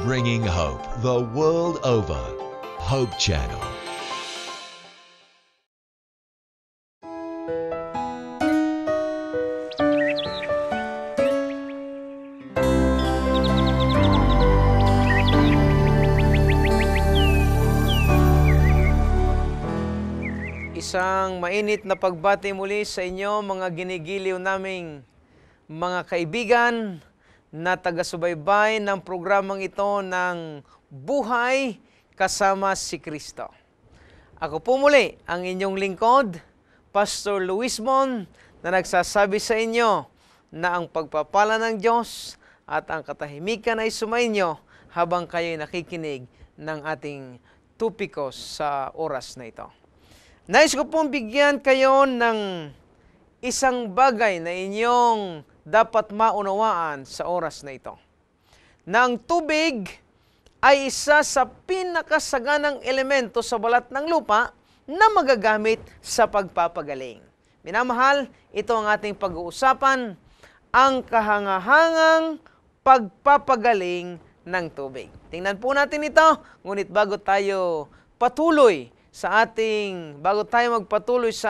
bringing hope the world over. Hope Channel. Isang mainit na pagbati muli sa inyo mga ginigiliw naming mga kaibigan na taga-subaybay ng programang ito ng Buhay Kasama si Kristo. Ako po muli ang inyong lingkod, Pastor Luis Mon, na nagsasabi sa inyo na ang pagpapala ng Diyos at ang katahimikan ay sumainyo habang kayo'y nakikinig ng ating tupikos sa oras na ito. Nais ko pong bigyan kayo ng isang bagay na inyong dapat maunawaan sa oras na ito. Na ang tubig ay isa sa pinakasaganang elemento sa balat ng lupa na magagamit sa pagpapagaling. Minamahal, ito ang ating pag-uusapan, ang kahangahangang pagpapagaling ng tubig. Tingnan po natin ito, ngunit bago tayo magpatuloy sa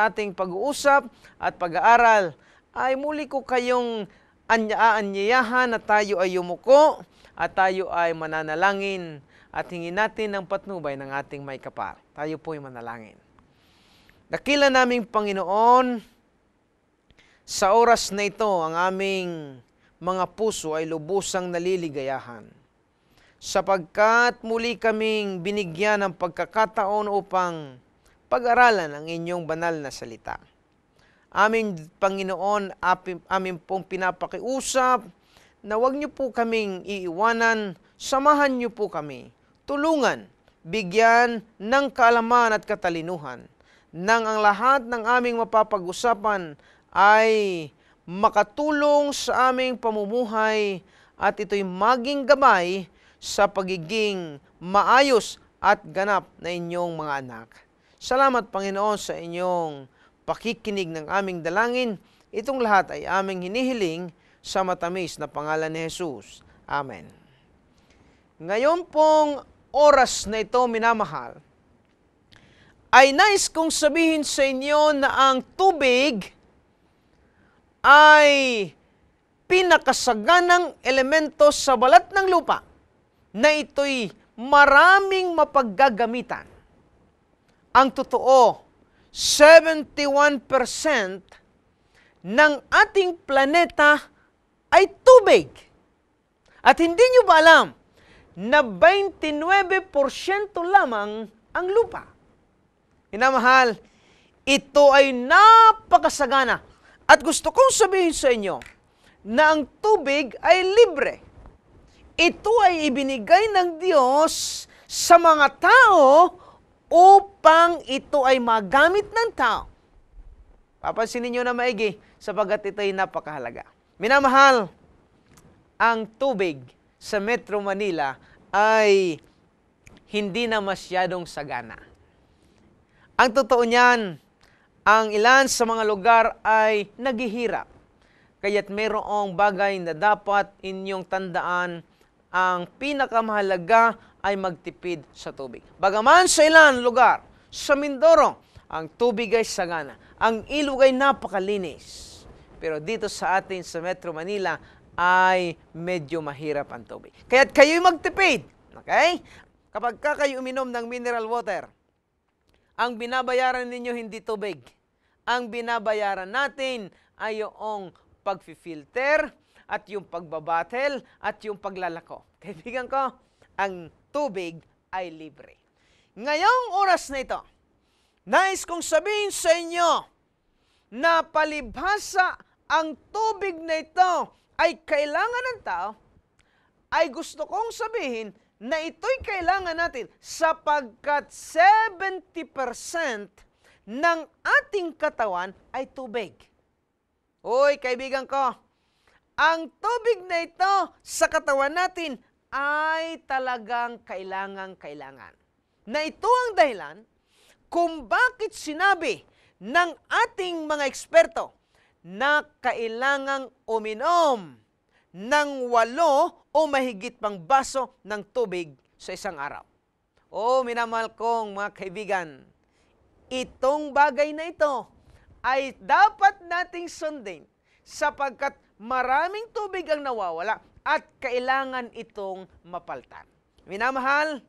ating pag-uusap at pag-aaral, ay muli ko kayong aanyayahan na tayo ay yumuko at tayo ay mananalangin at hingin natin ng patnubay ng ating may kapal. Tayo po ay manalangin. Dakila naming Panginoon, sa oras na ito, ang aming mga puso ay lubusang naliligayahan, sapagkat muli kaming binigyan ng pagkakataon upang pag-aralan ang inyong banal na salita. Aming Panginoon, amin pong pinapakiusap na huwag niyo po kaming iiwanan, samahan niyo po kami, tulungan, bigyan ng kaalaman at katalinuhan, nang ang lahat ng aming mapapag-usapan ay makatulong sa aming pamumuhay at ito'y maging gabay sa pagiging maayos at ganap na inyong mga anak. Salamat, Panginoon, sa inyong pakikinig ng aming dalangin. Itong lahat ay aming hinihiling sa matamis na pangalan ni Jesus. Amen. Ngayon pong oras na ito, minamahal, ay nais kong sabihin sa inyo na ang tubig ay pinakasaganang elemento sa balat ng lupa na ito'y maraming mapaggagamitan. Ang totoo, 71% ng ating planeta ay tubig. At hindi nyo ba alam na 29% lamang ang lupa? Minamahal, ito ay napakasagana. At gusto kong sabihin sa inyo na ang tubig ay libre. Ito ay ibinigay ng Diyos sa mga tao upang ito ay magamit ng tao. Papansinin niyo na maigi sapagkat ito ay napakahalaga. Minamahal, ang tubig sa Metro Manila ay hindi na masyadong sagana. Ang totoo niyan, ang ilan sa mga lugar ay naghihirap. Kaya't mayroong bagay na dapat inyong tandaan. Ang pinakamahalaga ay magtipid sa tubig. Bagaman sa ilang lugar, sa Mindoro, ang tubig ay sagana. Ang ilog ay napakalinis. Pero dito sa atin sa Metro Manila ay medyo mahirap ang tubig. Kaya't kayo'y magtipid. Okay? Kapag kayo uminom ng mineral water, ang binabayaran ninyo hindi tubig. Ang binabayaran natin ay yung pag-filter, at yung pagbabatel, at yung paglalako. Kaibigan ko, ang tubig ay libre. Ngayong oras na ito, nais kong sabihin sa inyo na palibhasa ang tubig na ito ay kailangan ng tao, ay gusto kong sabihin na ito'y kailangan natin sapagkat 70% ng ating katawan ay tubig. Uy, kaibigan ko, ang tubig na ito sa katawan natin ay talagang kailangan. Na ito ang dahilan kung bakit sinabi ng ating mga eksperto na kailangang uminom ng 8 o mahigit pang baso ng tubig sa isang araw. Minamahal kong mga kaibigan, itong bagay na ito ay dapat nating sundin sapagkat maraming tubig ang nawawala at kailangan itong mapaltan. Minamahal,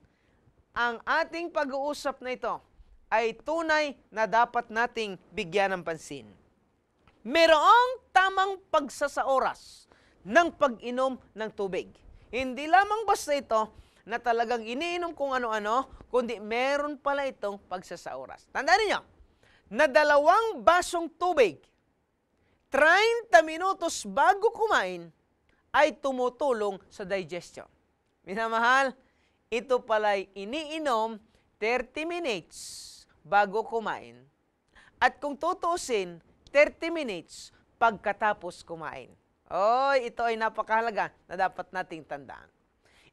ang ating pag-uusap na ito ay tunay na dapat nating bigyan ng pansin. Merong tamang pagsasaoras ng pag-inom ng tubig. Hindi lamang basta ito na talagang iniinom kung ano-ano, kundi meron pala itong pagsasaoras. Tandaan niyo, na 2 basong tubig, 30 minutos bago kumain, ay tumutulong sa digestion. Minamahal, ito pala'y iniinom 30 minutes bago kumain. At kung tutuusin, 30 minutes pagkatapos kumain. Ito ay napakahalaga na dapat nating tandaan.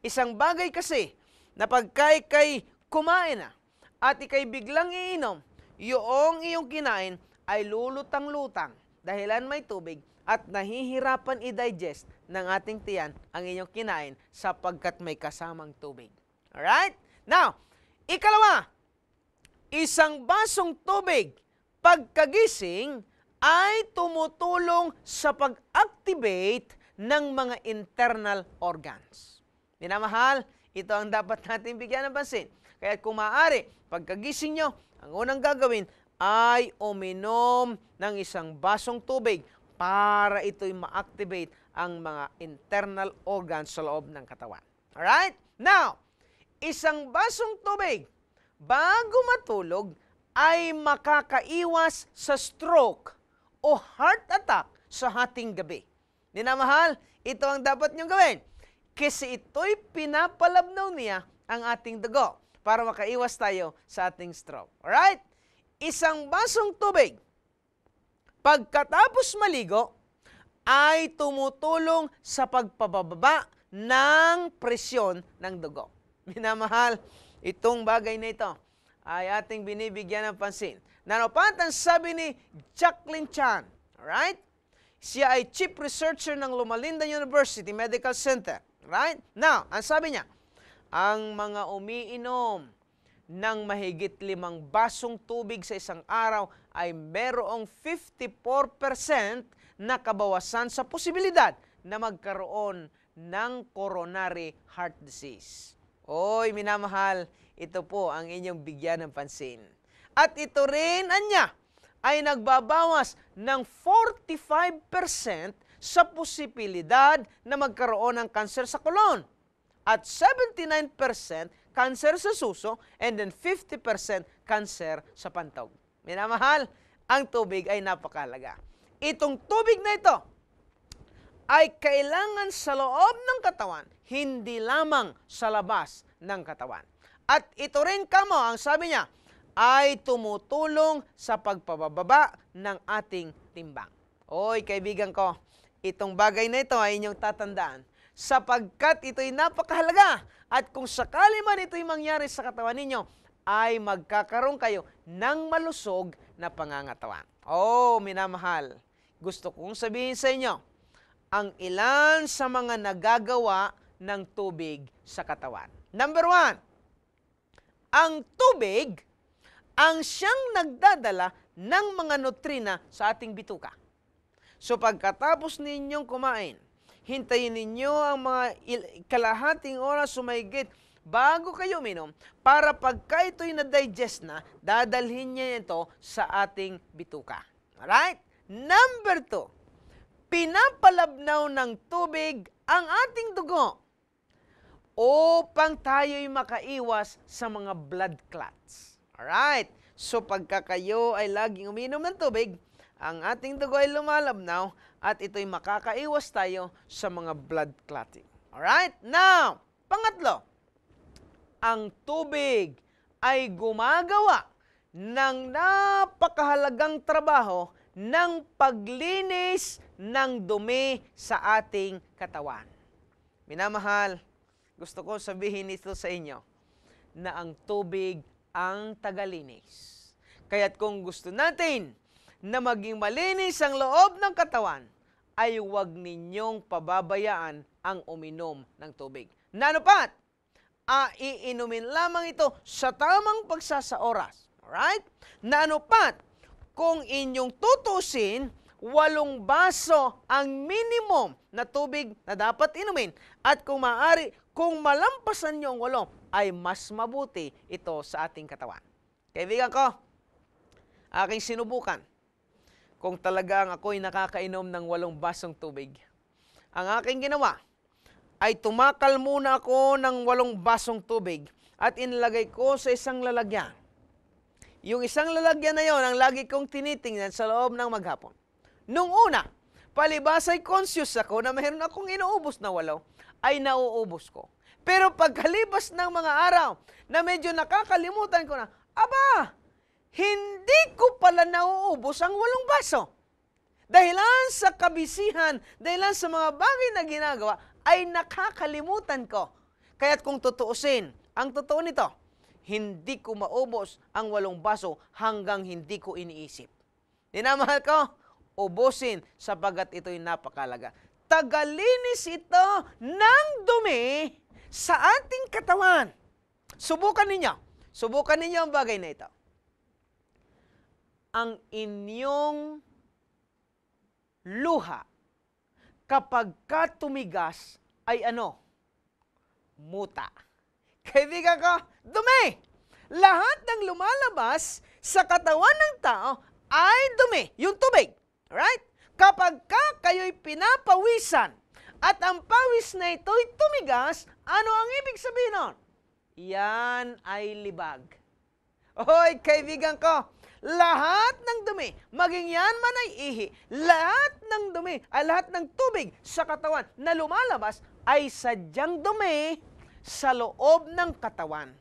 Isang bagay kasi na pagka ikay kumain na at ikay biglang iinom, yung iyong kinain ay lulutang-lutang dahilan may tubig at nahihirapan i-digest ng ating tiyan ang inyong kinain sapagkat may kasamang tubig. Alright? Now, ikalawa, 1 basong tubig pagkagising ay tumutulong sa pag-activate ng mga internal organs. Minamahal, ito ang dapat natin bigyan ng pansin. Kaya kung maaari, pagkagising nyo, ang unang gagawin ay uminom ng 1 basong tubig para ito'y ma-activate ang mga internal organs sa loob ng katawan. Alright? Now, 1 basong tubig bago matulog ay makakaiwas sa stroke o heart attack sa hating gabi. Minamahal, ito ang dapat niyong gawin. Kasi ito'y pinapalabnaw niya ang ating dugo para makaiwas tayo sa ating stroke. Alright? 1 basong tubig, pagkatapos maligo, ay tumutulong sa pagpababa ng presyon ng dugo. Minamahal, itong bagay na ito ay ating binibigyan ng pansin. Nanapat ang sabi ni Jacqueline Chan. Alright? Siya ay Chief Researcher ng Loma Linda University Medical Center. Right? Now, ang sabi niya, ang mga umiinom ng mahigit 5 basong tubig sa isang araw ay merong 54% na kabawasan sa posibilidad na magkaroon ng coronary heart disease. Minamahal, ito po ang inyong bigyan ng pansin. At ito rin, anya, ay nagbabawas ng 45% sa posibilidad na magkaroon ng kanser sa kolon at 79% kanser sa suso and then 50% kanser sa pantog. Minamahal, ang tubig ay napakahalaga. Itong tubig na ito ay kailangan sa loob ng katawan, hindi lamang sa labas ng katawan. At ito rin kamo, ang sabi niya, ay tumutulong sa pagpababa ng ating timbang. Kaibigan ko, itong bagay na ito ay inyong tatandaan sapagkat ito'y napakahalaga at kung sakali man ito'y mangyari sa katawan ninyo, ay magkakaroon kayo ng malusog na pangangatawan. Minamahal, gusto kong sabihin sa inyo, ang ilan sa mga nagagawa ng tubig sa katawan. Number 1, ang tubig ang siyang nagdadala ng mga nutrina sa ating bituka. So pagkatapos ninyong kumain, hintayin ninyo ang mga kalahating oras sumahigit bago kayo uminom para pagka ito'y na-digest na, dadalhin niya ito sa ating bituka. Alright? Number 2, pinapalabnaw ng tubig ang ating dugo upang tayo'y makaiwas sa mga blood clots. Alright? So pagka kayo ay laging uminom ng tubig, ang ating dugo ay lumalabnaw at ito'y makakaiwas tayo sa mga blood clotting. Alright? Now, pangatlo, ang tubig ay gumagawa ng napakahalagang trabaho ng paglinis ng dumi sa ating katawan. Minamahal, gusto ko sabihin ito sa inyo na ang tubig ang tagalinis. Kaya't kung gusto natin na maging malinis ang loob ng katawan, ay huwag ninyong pababayaan ang uminom ng tubig. Nanopat, iinumin lamang ito sa tamang pagsasaoras. Alright? Nanopat, kung inyong tutusin, 8 baso ang minimum na tubig na dapat inumin. At kung maaari, kung malampasan nyo ang 8, ay mas mabuti ito sa ating katawan. Kaibigan ko, aking sinubukan kung talagang ako'y nakakainom ng 8 basong tubig. Ang aking ginawa ay tumakal muna ako ng 8 basong tubig at inilagay ko sa isang lalagyan. Yung isang lalagyan na yon ang lagi kong tinitingnan sa loob ng maghapon. Nung una, palibas ay conscious ako na mayroon akong inuubos na 8, ay nauubos ko. Pero pagkalibas ng mga araw na medyo nakakalimutan ko na, aba, hindi ko pala nauubos ang 8 baso. Dahilan sa kabisihan, dahilan sa mga bagay na ginagawa, ay nakakalimutan ko. Kaya't kung tutuusin, ang totoo nito, hindi ko maubos ang 8 baso hanggang hindi ko iniisip. Dinamahal ko, ubusin sapagat ito'y napakalaga. Tagalinis ito ng dumi sa ating katawan. Subukan ninyo ang bagay na ito. Ang inyong luha kapag tumigas ay ano? Muta. Kaibigan ko, dumi! Lahat ng lumalabas sa katawan ng tao ay dumi, yung tubig. Right? Kapag kayo'y pinapawisan at ang pawis na ito'y tumigas, ano ang ibig sabihin nun? Yan ay libag. Hoy, kaibigan ko, lahat ng dumi, maging yan man ay ihi, lahat ng dumi, lahat ng tubig sa katawan na lumalabas ay sadyang dumi sa loob ng katawan.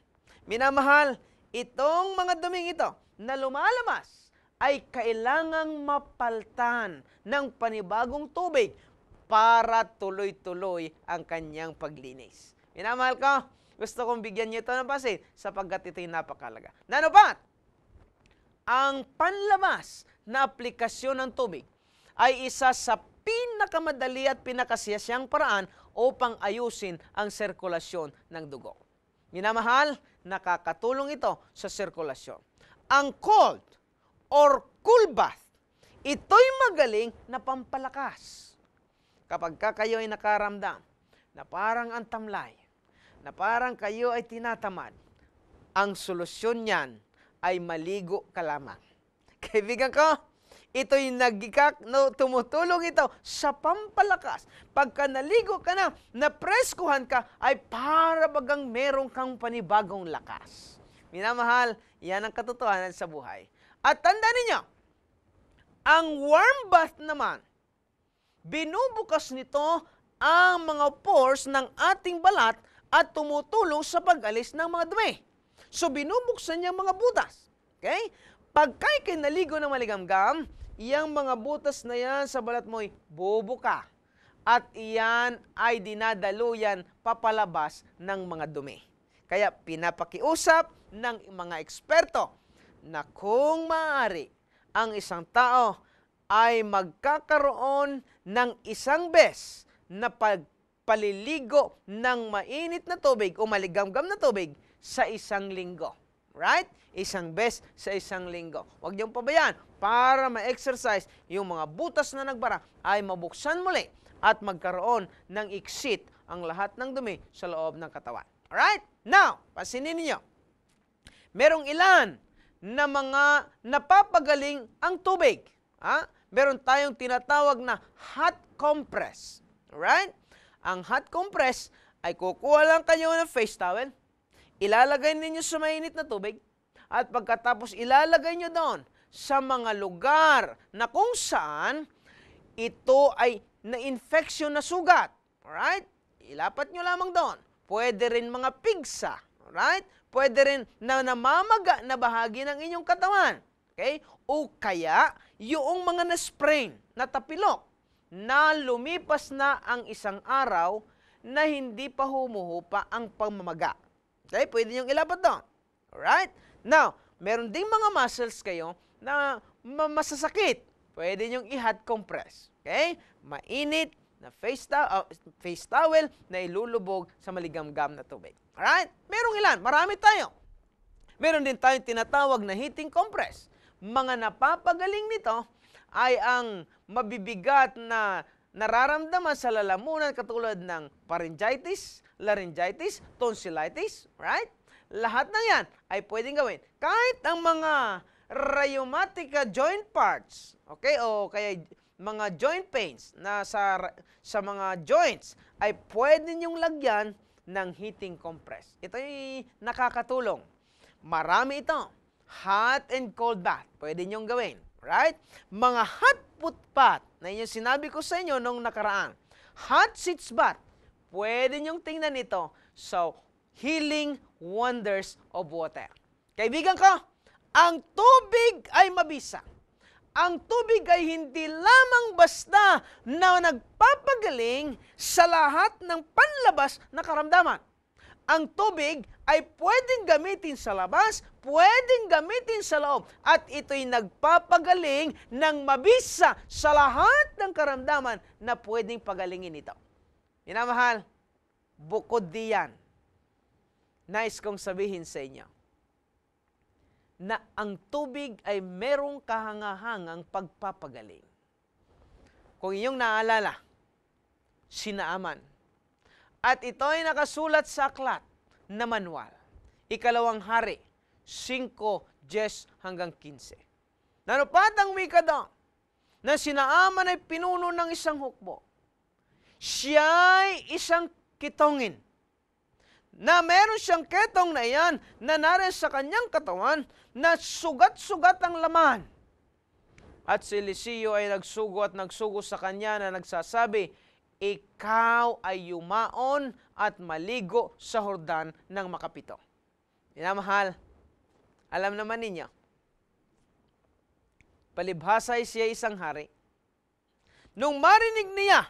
Minamahal, itong mga duming ito na lumalabas ay kailangang mapaltan ng panibagong tubig para tuloy-tuloy ang kanyang paglinis. Minamahal ko, gusto kong bigyan niyo ito ng pansin sapagkat ito'y napakalaga. Nanopat, ang panlabas na aplikasyon ng tubig ay isa sa pinakamadali at pinakasiyasyang paraan upang ayusin ang sirkulasyon ng dugo. Minamahal, nakakatulong ito sa sirkulasyon. Ang cold or cool bath, ito'y magaling na pampalakas. Kapag kayo ay nakaramdam na parang ang tamlay, na parang kayo ay tinatamad, ang solusyon niyan ay maligo ka lamang. Kaibigan ko, ito'y tumutulong ito sa pampalakas. Pagka naligo ka na, napreskuhan ka, ay para bagang meron kang panibagong lakas. Minamahal, yan ang katotohanan sa buhay. At tandaan ninyo, ang warm bath naman, binubukas nito ang mga pores ng ating balat at tumutulong sa pag-alis ng mga dumi. So, binubuksan niya mga butas. Okay? Pagka'y kinaligo ng maligamgam, iyang mga butas na yan sa balat mo'y bubuka. At iyan ay dinadaluyan papalabas ng mga dumi. Kaya pinapakiusap ng mga eksperto na kung maaari, ang isang tao ay magkakaroon ng isang beses na paliligo ng mainit na tubig o maligamgam na tubig sa isang linggo. Right? Isang beses sa isang linggo. Huwag niyong pabayaan para ma-exercise yung mga butas na nagbara ay mabuksan muli at magkaroon ng iksit ang lahat ng dumi sa loob ng katawan. Alright? Now, pansinin niyo. Merong ilan na mga napapagaling ang tubig. Meron tayong tinatawag na hot compress. Alright? Ang hot compress ay kukuha lang kayo ng face towel, ilalagay ninyo sa mainit na tubig, at pagkatapos ilalagay nyo doon sa mga lugar na kung saan ito ay na-infection na sugat. Alright? Ilapat nyo lamang doon. Pwede rin mga pigsa. Alright? Pwede rin na namamaga na bahagi ng inyong katawan. Okay? O kaya, yung mga na-sprain, na tapilok, na lumipas na ang isang araw na hindi pa humuhupa ang pamamaga. Okay? Pwede niyong ilapat doon. Alright? Now, meron ding mga muscles kayo na masasakit. pwede nyong i-hot compress. Okay? Mainit na face towel na ilulubog sa maligamgam na tubig. Alright? Merong ilan. Marami tayo. Meron din tayong tinatawag na heating compress. Mga napapagaling nito ay ang mabibigat na nararamdaman sa lalamunan katulad ng pharyngitis, laryngitis, tonsillitis, right? Lahat ng yan ay pwedeng gawin. Kahit ang mga rheumatic joint parts, okay, o kaya mga joint pains na sa mga joints ay pwede niyong lagyan ng heating compress. Ito ay nakakatulong. Marami ito. Hot and cold bath. Pwede niyong gawin. Right? Mga hot foot bath, na yung sinabi ko sa inyo nung nakaraan. Hot seats bath. Pwede niyong tingnan ito sa healing wonders of water. Kaibigan ko, ang tubig ay mabisa. Ang tubig ay hindi lamang basta na nagpapagaling sa lahat ng panlabas na karamdaman. Ang tubig ay pwedeng gamitin sa labas, pwedeng gamitin sa loob. At ito'y nagpapagaling ng mabisa sa lahat ng karamdaman na pwedeng pagalingin ito. Minamahal, bukod diyan, nais kong sabihin sa inyo na ang tubig ay merong kahangahangang pagpapagaling. Kung inyong naalala, si Naaman, at ito ay nakasulat sa aklat na manual. Ikalawang Hari, 5:10-15. Nanupat ang wika doon na si Naaman ay pinuno ng isang hukbo. Siya ay isang kitongin na meron siyang ketong na iyan na narin sa kanyang katawan na sugat-sugat ang laman. At si Eliseo ay nagsugo sa kanya na nagsasabi, ikaw ay yumaon at maligo sa Jordan ng makapito. Minamahal, alam naman ninyo, palibhasa ay siya isang hari. Nung marinig niya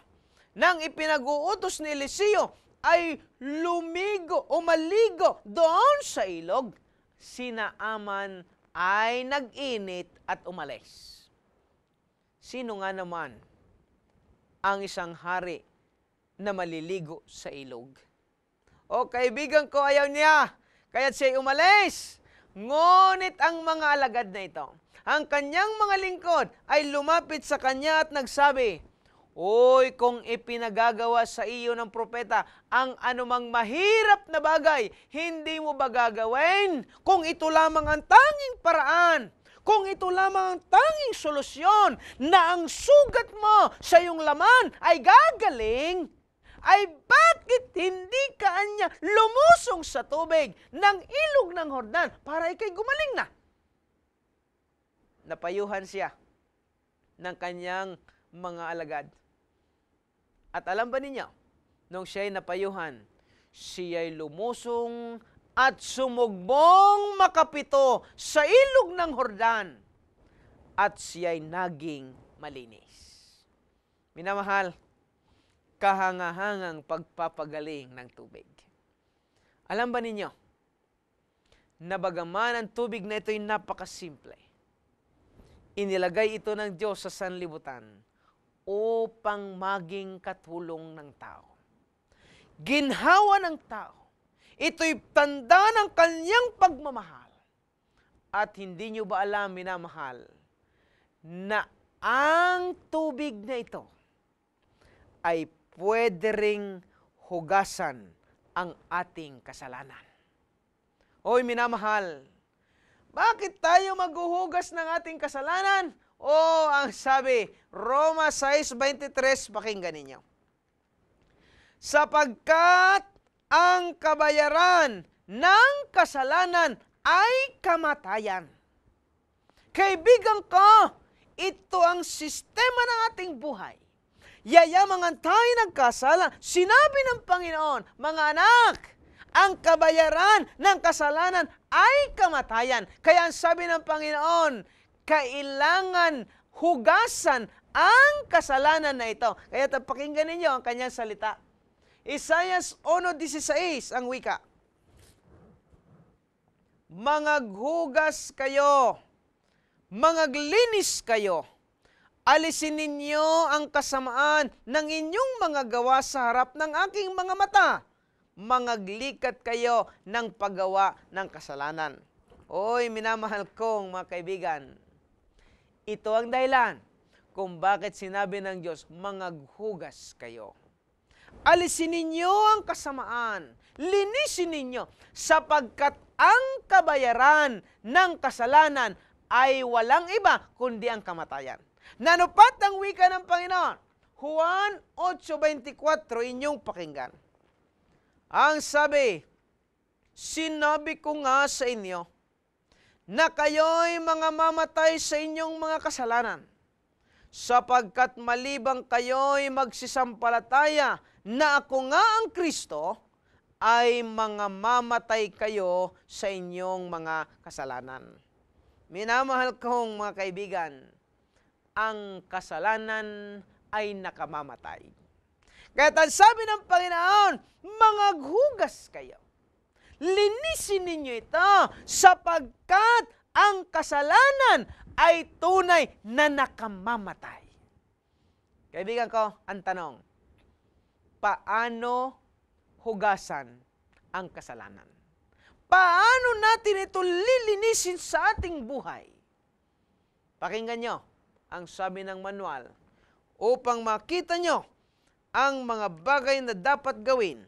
nang ipinag-uutos ni Eliseo ay lumigo o maligo doon sa ilog, si Naaman ay nag-init at umalis. Sino nga naman ang isang hari na maliligo sa ilog? O kaibigan ko, ayaw niya, kaya't siya'y umalis. Ngunit ang mga alagad na ito, ang kanyang mga lingkod ay lumapit sa kanya at nagsabi, Uy, kung ipinagagawa sa iyo ng propeta ang anumang mahirap na bagay, hindi mo ba gagawin? Kung ito lamang ang tanging paraan, kung ito lamang ang tanging solusyon na ang sugat mo sa iyong laman ay gagaling, ay bakit hindi ka anya lumusong sa tubig ng ilog ng Jordan para ikay gumaling na? Napayuhan siya ng kanyang mga alagad. At alam ba ninyo, nung siya'y napayuhan, siya'y lumusong at sumugbong makapito sa ilog ng Jordan at siya'y naging malinis. Minamahal, kahangahangang pagpapagaling ng tubig. Alam ba ninyo, na bagaman ang tubig na ito'y napakasimple, inilagay ito ng Diyos sa sanlibutan upang maging katulong ng tao. Ginhawa ng tao. Ito'y tanda ng kanyang pagmamahal. At hindi nyo ba alam, minamahal, na ang tubig na ito ay pwede ring hugasan ang ating kasalanan. Hoy, minamahal, bakit tayo maghuhugas ng ating kasalanan? Ang sabi, Roma 6:23, pakinggan ninyo. Sapagkat ang kabayaran ng kasalanan ay kamatayan. Kaibigan ko, ito ang sistema ng ating buhay. Yayamangan tayo nagkasala. Sinabi ng Panginoon, mga anak, ang kabayaran ng kasalanan ay kamatayan. Kaya ang sabi ng Panginoon, kailangan hugasan ang kasalanan na ito. Kaya pakinggan ninyo ang kanyang salita. Isaiah 1:16 ang wika. Mangaghugas kayo, mangaglinis kayo, Alisin ninyo ang kasamaan ng inyong mga gawa sa harap ng aking mga mata. Mangaglikat kayo ng paggawa ng kasalanan. Oy, minamahal kong mga kaibigan, ito ang dahilan kung bakit sinabi ng Diyos, mangaghugas kayo. Alisin ninyo ang kasamaan, linisin ninyo, sapagkat ang kabayaran ng kasalanan ay walang iba kundi ang kamatayan. Nanupat ang wika ng Panginoon. Juan 8:24, inyong pakinggan. Ang sabi, sinabi ko nga sa inyo, na kayo'y mga mamatay sa inyong mga kasalanan, sapagkat malibang kayo'y magsisampalataya na ako nga ang Kristo, ay mga mamatay kayo sa inyong mga kasalanan. Minamahal kong mga kaibigan, ang kasalanan ay nakamamatay. Kaya't ang sabi ng Panginoon, mangaghugas kayo. Linisin ninyo ito sapagkat ang kasalanan ay tunay na nakamamatay. Kaibigan ko, ang tanong, paano hugasan ang kasalanan? Paano natin ito lilinisin sa ating buhay? Pakinggan nyo ang sabi ng manual upang makita nyo ang mga bagay na dapat gawin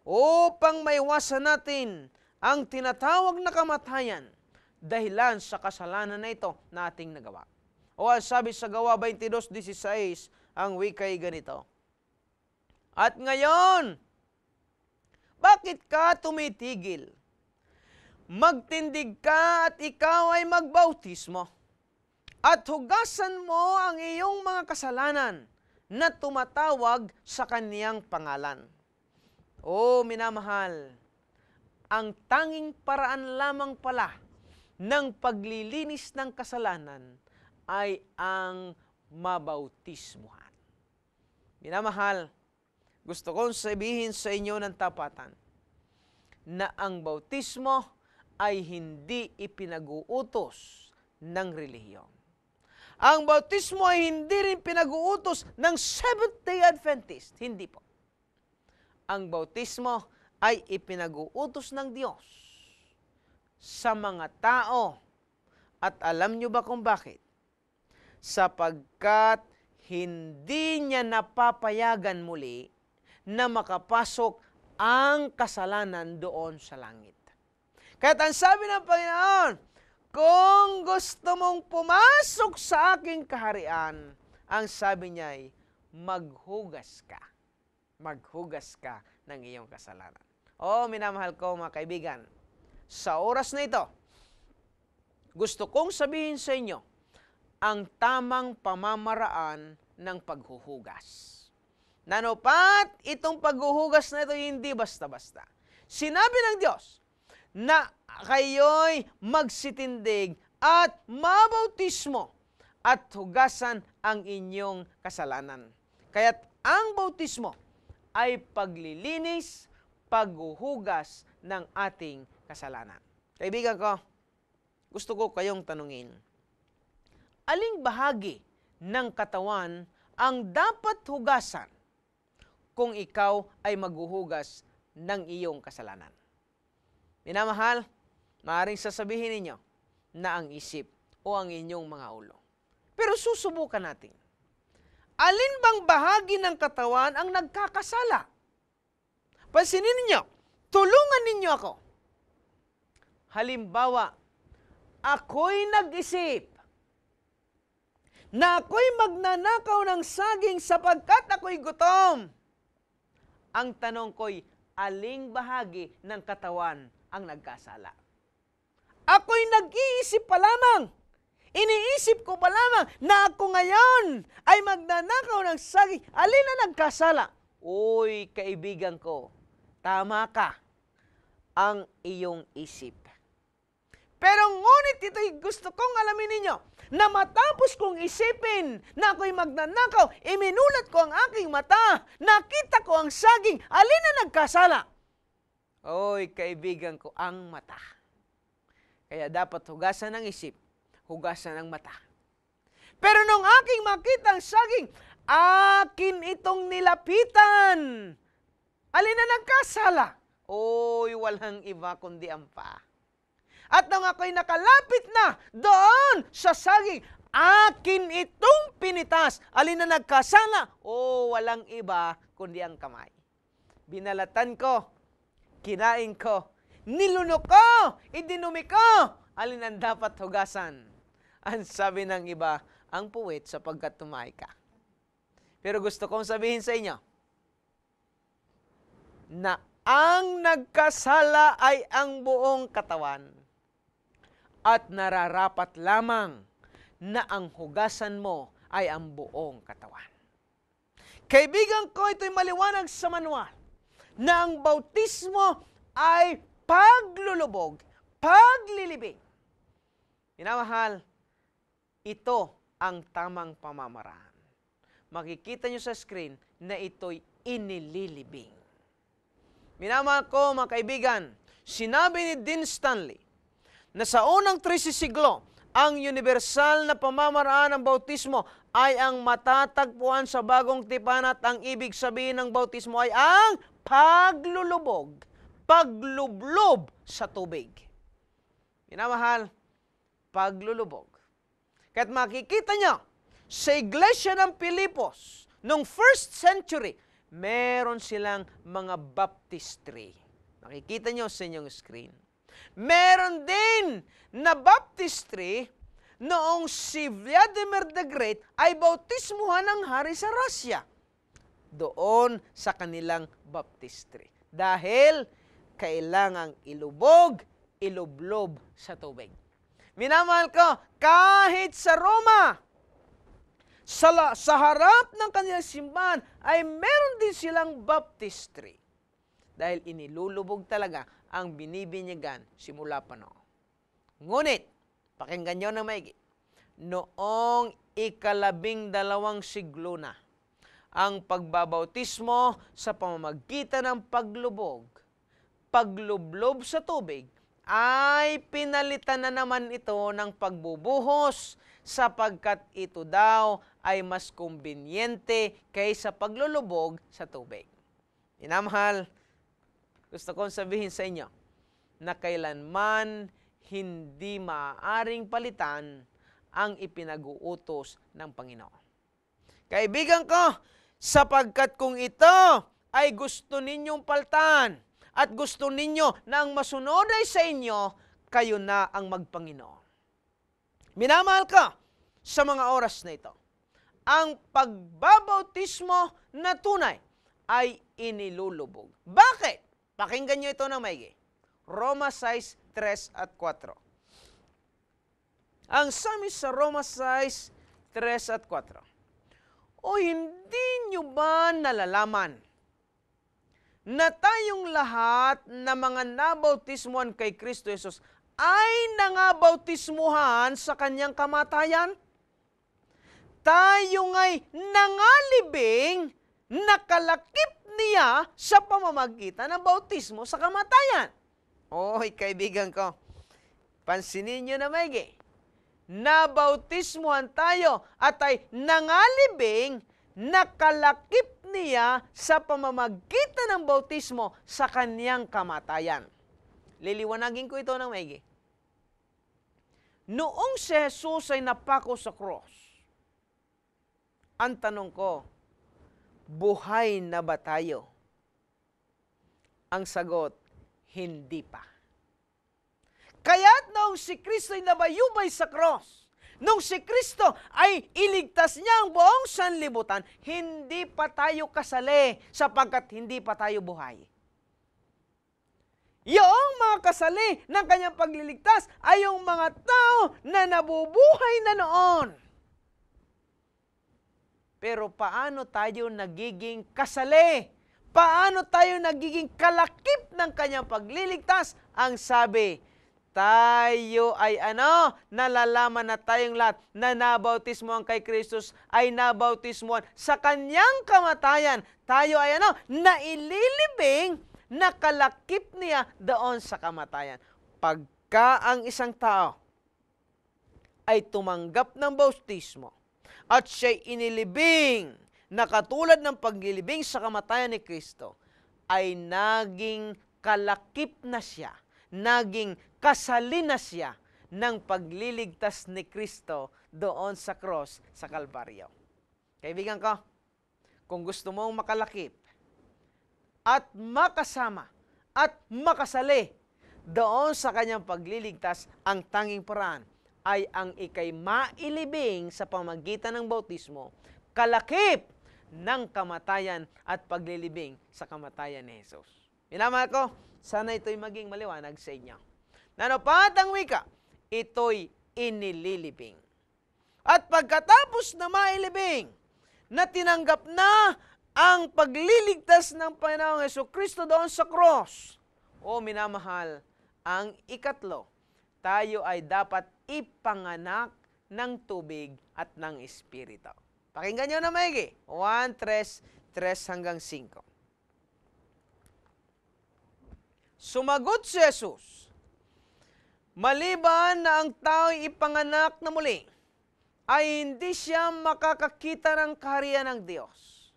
upang maiwasan natin ang tinatawag na kamatayan dahilan sa kasalanan na ito na ating nagawa. O ang sabi sa Gawa 22:16, ang wika'y ganito, at ngayon, bakit ka tumitigil? Magtindig ka at ikaw ay magbautismo at hugasan mo ang iyong mga kasalanan na tumatawag sa kaniyang pangalan. O minamahal, ang tanging paraan lamang pala ng paglilinis ng kasalanan ay ang mabautismuhan. Minamahal, gusto kong sabihin sa inyo ng tapatan na ang bautismo ay hindi ipinag-uutos ng relihiyon. Ang bautismo ay hindi rin pinag-uutos ng Seventh-day Adventist. Hindi po. Ang bautismo ay ipinag-uutos ng Diyos sa mga tao. At alam nyo ba kung bakit? Sapagkat hindi niya napapayagan muli na makapasok ang kasalanan doon sa langit. Kaya't ang sabi ng Panginoon, kung gusto mong pumasok sa aking kaharian, ang sabi niya ay, maghugas ka. Maghugas ka ng iyong kasalanan. O, minamahal ko mga kaibigan, sa oras na ito, gusto kong sabihin sa inyo, ang tamang pamamaraan ng paghuhugas. Nanupat, itong paghuhugas na ito hindi basta-basta. Sinabi ng Diyos na kayo'y magsitindig at mabautismo at hugasan ang inyong kasalanan. Kaya't ang bautismo ay paglilinis, paghuhugas ng ating kasalanan. Kaibigan ko, gusto ko kayong tanungin, aling bahagi ng katawan ang dapat hugasan kung ikaw ay maghuhugas ng iyong kasalanan? Minamahal, maaaring sasabihin ninyo na ang isip o ang inyong mga ulo. Pero susubukan natin. Alin bang bahagi ng katawan ang nagkakasala? Pansinin ninyo, tulungan ninyo ako. Halimbawa, ako'y nag-isip na ako'y magnanakaw ng saging sapagkat ako'y gutom. Ang tanong ko'y, aling bahagi ng katawan ang nagkasala? Ako'y nag-iisip pa lamang. Iniisip ko pa lamang na ako ngayon ay magnanakaw ng saging. Alin na nagkasala? Uy, kaibigan ko, tama ka. Ang iyong isip. Pero ngunit ito'y gusto kong alamin ninyo, na matapos kong isipin na ako'y magnanakaw, iminulat ko ang aking mata, nakita ko ang saging, alin na nagkasala? Oy, kaibigan ko, ang mata. Kaya dapat hugasan ng isip, hugasan ng mata. Pero nung aking makita ang saging, akin itong nilapitan. Alin na nagkasala? Oy, walang iba kundi ang paa. At nang ako'y nakalapit na doon sa saging, akin itong pinitas. Alin na nagkasala? O, walang iba kundi ang kamay. Binalatan ko, kinain ko, nilunok ko, idinumi ko. Alin ang dapat hugasan? Ang sabi ng iba, ang puwit sapagkat tumahi ka. Pero gusto kong sabihin sa inyo, na ang nagkasala ay ang buong katawan. At nararapat lamang na ang hugasan mo ay ang buong katawan. Kaibigan ko, ito'y maliwanag sa manual na ang bautismo ay paglulubog, paglilibing. Minamahal, ito ang tamang pamamaraan. Makikita nyo sa screen na ito'y inililibing. Minamahal ko, mga kaibigan, sinabi ni Dean Stanley na sa unang 13 siglo, ang universal na pamamaraan ng bautismo ay ang matatagpuan sa bagong tipan at ang ibig sabihin ng bautismo ay ang paglulubog, paglublob sa tubig. Minamahal, paglulubog. Kaya't makikita nyo, sa iglesia ng Pilipos, noong 1st century, meron silang mga baptistry. Makikita nyo sa inyong screen. Meron din na baptistry noong si Vladimir the Great ay bautismuhan ng hari sa Russia. Doon sa kanilang baptistry. Dahil kailangang ilubog, ilublob sa tubig. Minamahal ko, kahit sa Roma, sa harap ng kanilang simbahan, ay meron din silang baptistry. Dahil inilulubog talaga ang binibinyagan simula pa noon. Ngunit, pakinggan nyo na maigi, noong 12 siglo na, ang pagbabautismo sa pamamagitan ng paglublob sa tubig, ay pinalitan na naman ito ng pagbubuhos sapagkat ito daw ay mas kumbinyente kaysa paglulubog sa tubig. Minamahal, gusto kong sabihin sa inyo na kailanman hindi maaaring palitan ang ipinag-uutos ng Panginoon. Kaibigan ko, sapagkat kung ito ay gusto ninyong palitan at gusto ninyo na ang masunod ay sa inyo, kayo na ang magpanginoon. Minamahal ka sa mga oras na ito. Ang pagbabautismo na tunay ay inilulubog. Bakit? Pakinggan nyo ito na maigi. Roma 6, 3 at 4. Ang sabi sa Roma 6, 3 at 4. O hindi nyo ba nalalaman na tayong lahat na mga nabautismuhan kay Kristo Jesus ay nangabautismuhan sa kanyang kamatayan? Tayo nga'y nangalibing, nakalakip niya sa pamamagitan ng bautismo sa kamatayan. Oy, kaibigan ko, pansinin nyo na maigi. Nabautismuhan tayo at ay nangalibing, nakalakip niya sa pamamagitan ng bautismo sa kaniyang kamatayan. Liliwanagin ko ito ng maigi. Noong si Jesus ay napako sa cross, ang tanong ko, buhay na ba tayo? Ang sagot, hindi pa. Kaya't noong si Kristo ay nabayubay sa cross, noong si Kristo ay iligtas niya ang buong sanlibutan, hindi pa tayo kasali sapagkat hindi pa tayo buhay. Yung mga kasali ng kanyang pagliligtas ay yung mga tao na nabubuhay na noon. Pero paano tayo nagiging kasali? Paano tayo nagiging kalakip ng kanyang pagliligtas? Ang sabi, tayo ay nalalaman na tayong lahat na nabautismuhan kay Kristus ay nabautismuhan sa kanyang kamatayan. Tayo ay naililibing, nakalakip niya doon sa kamatayan. Pagka ang isang tao ay tumanggap ng bautismo, at siya'y inilibing na katulad ng paglilibing sa kamatayan ni Kristo, ay naging kalakip na siya, naging kasalin na siya ng pagliligtas ni Kristo doon sa cross sa Kalbaryo. Kaibigan ko, kung gusto mong makalakip at makasama at makasali doon sa kanyang pagliligtas, ang tanging paraan ay ang ikay mailibing sa pamagitan ng bautismo, kalakip ng kamatayan at paglilibing sa kamatayan ni Jesus. Minamahal ko, sana ito'y maging maliwanag sa inyo. Nanapat ang wika, ito'y inililibing. At pagkatapos na mailibing, na tinanggap na ang pagliligtas ng Panginoong Jesucristo doon sa cross, o minamahal, ang ikatlo, tayo ay dapat ipanganak ng tubig at ng Espiritu. Pakinggan nyo na maigi. 1, 3 hanggang 5. Sumagot si Jesus, maliban na ang tao'y ipanganak na muli, ay hindi siya makakakita ng kaharian ng Diyos.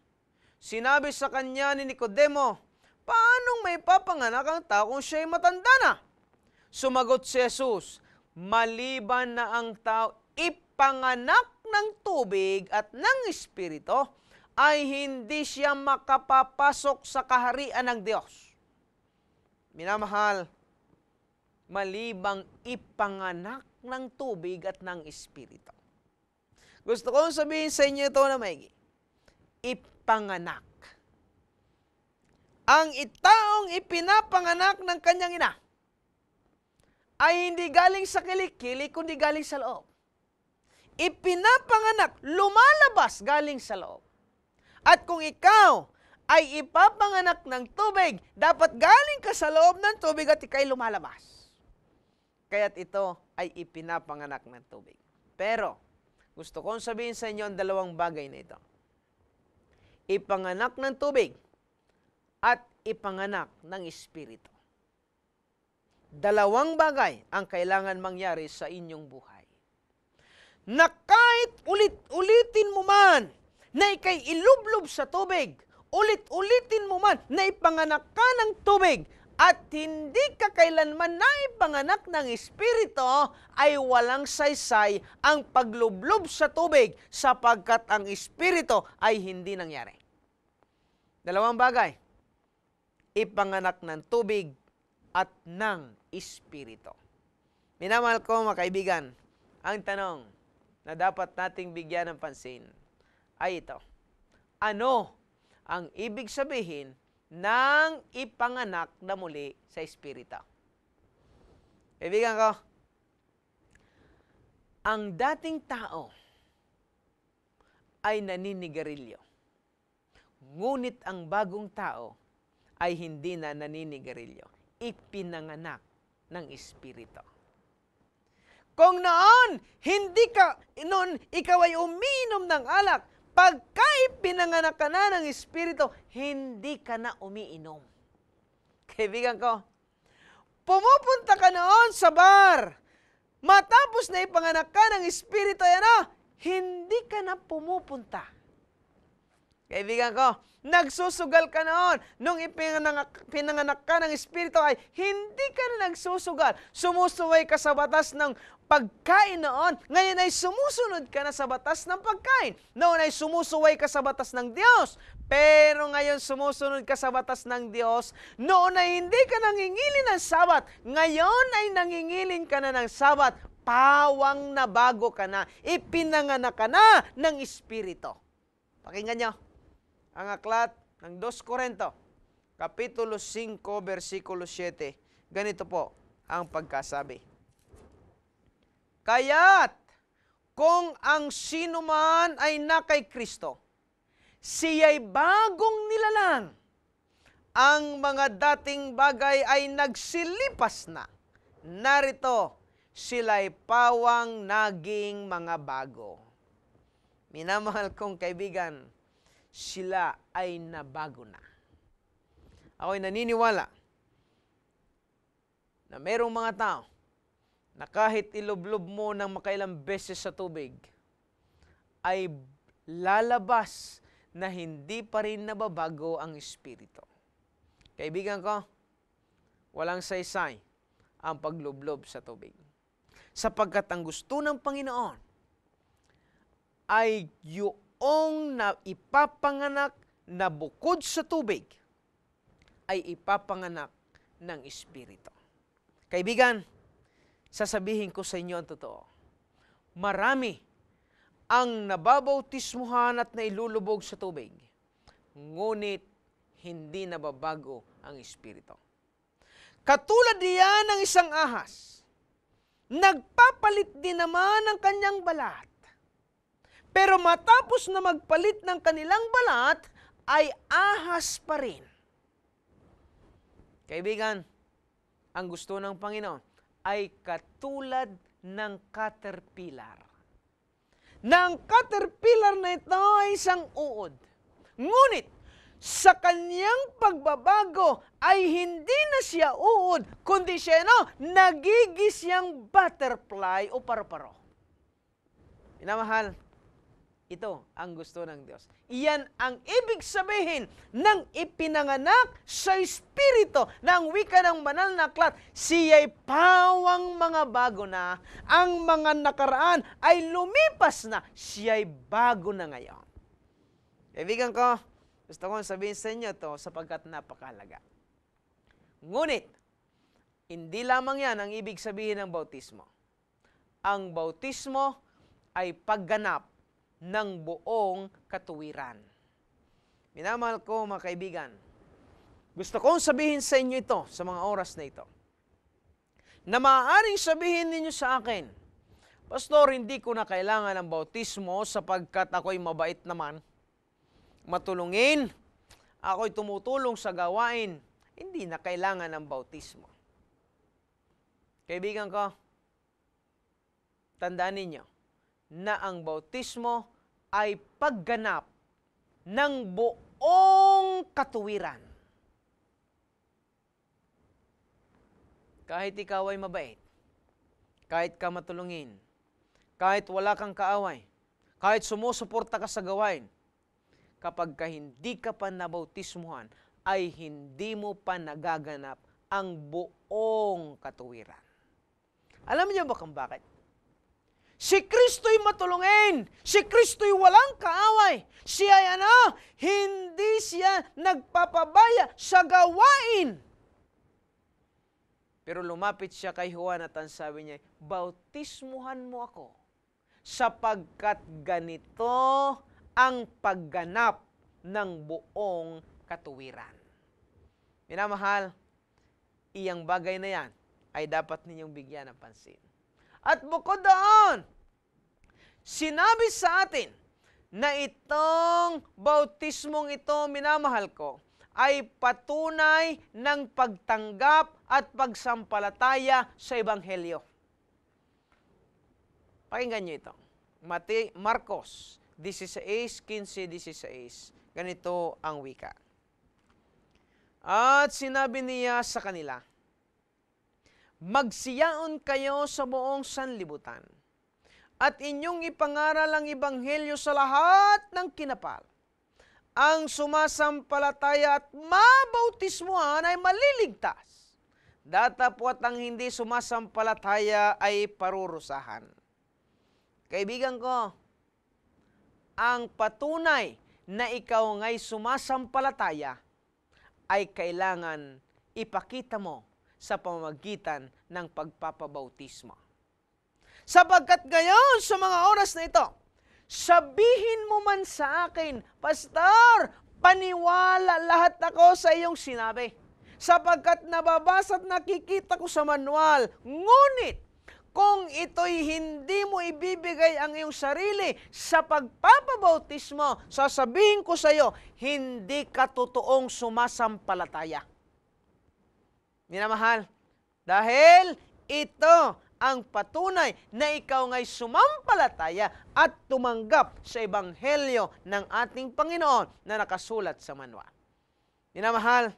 Sinabi sa kanya ni Nicodemo, paanong may papanganak ang tao kung siya'y matanda na? Sumagot si Jesus, maliban na ang tao ipanganak ng tubig at ng Espiritu, ay hindi siya makapapasok sa kaharian ng Diyos. Minamahal, malibang ipanganak ng tubig at ng Espiritu. Gusto kong sabihin sa inyo ito na maigi. Ipanganak. Ang itaong ipinapanganak ng kanyang ina ay hindi galing sa kilikili, kundi galing sa loob. Ipinapanganak, lumalabas galing sa loob. At kung ikaw ay ipapanganak ng tubig, dapat galing ka sa loob ng tubig at ikay lumalabas. Kaya't ito ay ipinapanganak ng tubig. Pero, gusto kong sabihin sa inyo ang dalawang bagay na ito. Ipanganak ng tubig at ipanganak ng Espiritu. Dalawang bagay ang kailangan mangyari sa inyong buhay. Na kahit ulit-ulitin mo man na ikay ilublob sa tubig, ulit-ulitin mo man na ipanganak ka ng tubig, at hindi ka kailanman naipanganak ng Espiritu, ay walang saysay ang paglublob sa tubig sapagkat ang Espiritu ay hindi nangyari. Dalawang bagay, ipanganak ng tubig at ng Espiritu. Minamahal ko mga kaibigan, ang tanong na dapat nating bigyan ng pansin ay ito. Ano ang ibig sabihin ng ipanganak na muli sa Espiritu? Kaibigan ko, ang dating tao ay naninigarilyo. Ngunit ang bagong tao ay hindi na naninigarilyo. Ipinanganak ng Espiritu. Kung noon, ikaw ay umiinom ng alak, pagka ipinanganak ka na ng Espiritu, hindi ka na umiinom. Kaibigan ko, pumupunta ka noon sa bar, matapos na ipanganak ka ng Espiritu, hindi ka na pumupunta. Kaibigan ko, nagsusugal ka noon. Nung pinanganak ka ng Espiritu ay hindi ka na nagsusugal. Sumusuway ka sa batas ng pagkain noon. Ngayon ay sumusunod ka na sa batas ng pagkain. Noon ay sumusuway ka sa batas ng Diyos. Pero ngayon sumusunod ka sa batas ng Diyos. Noon ay hindi ka nangingilin ng Sabat. Ngayon ay nangingilin ka na ng Sabat. Pawang na bago ka na. Ipinanganak ka na ng Espiritu. Pakinggan nyo. Ang aklat ng 2 Korinto, Kapitulo 5, versikulo 7. Ganito po ang pagkasabi. Kaya't, kung ang sino man ay na kay Kristo, siya'y bagong nilalang. Ang mga dating bagay ay nagsilipas na. Narito, sila'y pawang naging mga bago. Minamahal kong kaibigan, sila ay nabago na. Ako'y naniniwala na mayroong mga tao na kahit ilublob mo ng makailang beses sa tubig, ay lalabas na hindi pa rin nababago ang espiritu. Kaibigan ko, walang saysay ang paglublob sa tubig. Sapagkat ang gusto ng Panginoon ay yung na ipapanganak na bukod sa tubig ay ipapanganak ng espiritu. Kaibigan, sasabihin ko sa inyo ang totoo. Marami ang nababautismuhan at nailulubog sa tubig, ngunit hindi nababago ang espiritu. Katulad diyan ng isang ahas, nagpapalit din naman ang kanyang balat. Pero matapos na magpalit ng kanilang balat, ay ahas pa rin. Kaibigan, ang gusto ng Panginoon ay katulad ng caterpillar. Na ang caterpillar na ito ay isang uod. Ngunit, sa kanyang pagbabago ay hindi na siya uod, kundi siya nagigis siyang butterfly o paru-paro. Minamahal, ito ang gusto ng Diyos. Iyan ang ibig sabihin ng ipinanganak sa Espiritu ng wika ng banal na aklat. Siya'y pawang mga bago na, ang mga nakaraan ay lumipas na, siya'y bago na ngayon. Kaibigan ko, gusto kong sabihin sa inyo to sapagkat napakahalaga. Ngunit, hindi lamang yan ang ibig sabihin ng bautismo. Ang bautismo ay pagganap ng buong katuwiran. Minamahal ko mga kaibigan, gusto kong sabihin sa inyo ito sa mga oras na ito, na maaaring sabihin ninyo sa akin, Pastor, hindi ko na kailangan ng bautismo sapagkat ako'y mabait naman, matulungin, ako'y tumutulong sa gawain, hindi na kailangan ng bautismo. Kaibigan ko, tandaan ninyo, na ang bautismo ay pagganap ng buong katuwiran. Kahit ikaw ay mabait, kahit ka matulungin, kahit wala kang kaaway, kahit sumusuporta ka sa gawain, kapag ka hindi ka pa nabautismuhan, ay hindi mo pa nagaganap ang buong katuwiran. Alam niyo ba kung bakit? Si Kristo'y matulungin. Si Kristo'y walang kaaway. Siya hindi siya nagpapabaya sa gawain. Pero lumapit siya kay Juan at ang sabi niya, bautismuhan mo ako sapagkat ganito ang pagganap ng buong katuwiran. Minamahal, iyang bagay na yan ay dapat ninyong bigyan ng pansin. At bukod doon, sinabi sa atin na itong bautismong ito, minamahal ko, ay patunay ng pagtanggap at pagsampalataya sa Ebanghelyo. Pakinggan niyo ito. Marcos 16:15-16. Ganito ang wika. At sinabi niya sa kanila, magsiyaon kayo sa buong sanlibutan at inyong ipangaral ang Ebanghelyo sa lahat ng kinapal. Ang sumasampalataya at mabautismuhan ay maliligtas. Datapwat ang hindi sumasampalataya ay parurusahan. Kaibigan ko, ang patunay na ikaw nga'y sumasampalataya ay kailangan ipakita mo sa pamamagitan ng pagpapabautismo. Sapagkat ngayon, sa mga oras na ito, sabihin mo man sa akin, Pastor, paniwala lahat ako sa iyong sinabi. Sapagkat nababasa at nakikita ko sa manual, ngunit kung ito'y hindi mo ibibigay ang iyong sarili sa pagpapabautismo, sasabihin ko sa iyo, hindi ka totoong sumasampalataya. Minamahal, dahil ito ang patunay na ikaw nga'y sumampalataya at tumanggap sa Ebanghelyo ng ating Panginoon na nakasulat sa manual. Minamahal,